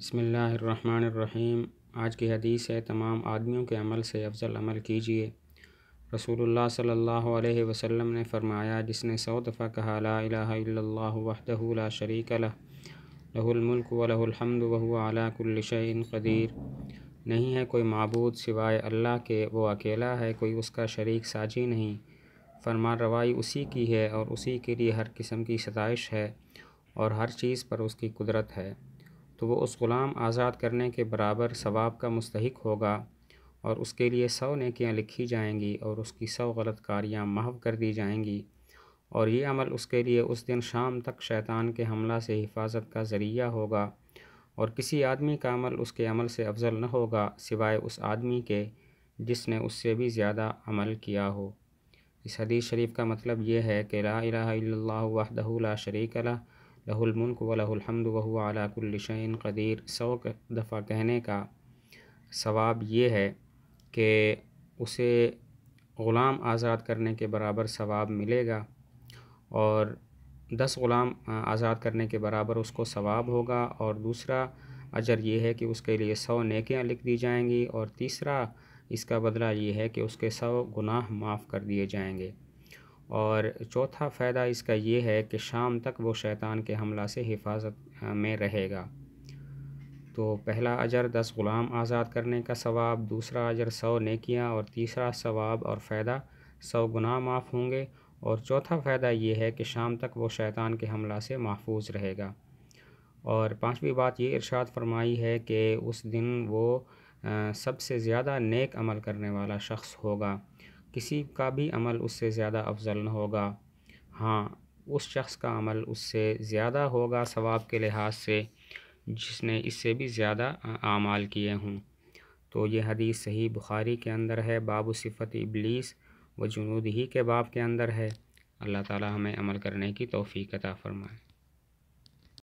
بسم اللہ الرحمن الرحیم۔ آج کی حدیث ہے تمام آدمیوں کے عمل سے افضل عمل کیجیے۔ رسول اللہ صلی اللہ علیہ وسلم نے فرمایا، جس نے 100 دفعہ کہا لا الہ الا اللہ وحدہ لا شریک لہ لہ الملک و لہ الحمد وہو علی کل شیء قدیر، نہیں ہے کوئی معبود سوائے اللہ کے، وہ اکیلا ہے، کوئی اس کا شریک ساجی نہیں، فرمان روائی اسی کی ہے اور اسی کے لیے ہر قسم کی ستائش ہے اور ہر چیز پر اس کی قدرت ہے، تو وہ اس غلام آزاد کرنے کے برابر ثواب کا مستحق ہوگا اور اس کے لیے 100 نیکیاں لکھی جائیں گی اور اس کی 100 غلط کاریاں محو کر دی جائیں گی، اور یہ عمل اس کے لیے اس دن شام تک شیطان کے حملہ سے حفاظت کا ذریعہ ہوگا، اور کسی آدمی کا عمل اس کے عمل سے افضل نہ ہوگا سوائے اس آدمی کے جس نے اس سے بھی زیادہ عمل کیا ہو۔ اس حدیث شریف کا مطلب یہ ہے کہ لا الہ الا اللہ وحدہ لا شریک لہ لہ الملک و لہ الحمد وہو علی کل شیء قدیر 100 دفعہ کہنے کا ثواب یہ ہے کہ اسے غلام آزاد کرنے کے برابر ثواب ملے گا، اور 10 غلام آزاد کرنے کے برابر اس کو ثواب ہوگا، اور دوسرا اجر یہ ہے کہ اس کے لیے 100 نیکیاں لکھ دی جائیں گی، اور تیسرا اس کا بدلہ یہ ہے کہ اس کے 100 گناہ معاف کر دیے جائیں گے، اور چوتھا فائدہ اس کا یہ ہے کہ شام تک وہ شیطان کے حملہ سے حفاظت میں رہے گا۔ تو پہلا اجر 10 غلام آزاد کرنے کا ثواب، دوسرا اجر 100 نیکیاں، اور تیسرا ثواب اور فائدہ 100 گناہ معاف ہوں گے، اور چوتھا فائدہ یہ ہے کہ شام تک وہ شیطان کے حملہ سے محفوظ رہے گا۔ اور پانچویں بات یہ ارشاد فرمائی ہے کہ اس دن وہ سب سے زیادہ نیک عمل کرنے والا شخص ہوگا، کسی کا بھی عمل اس سے زیادہ افضل نہ ہوگا، ہاں اس شخص کا عمل اس سے زیادہ ہوگا ثواب کے لحاظ سے جس نے اس سے بھی زیادہ اعمال کیے ہوں۔ تو یہ حدیث صحیح بخاری کے اندر ہے، باب صفت ابلیس و جنودہ کے باب کے اندر ہے۔ اللہ تعالی ہمیں عمل کرنے کی توفیق عطا فرمائے۔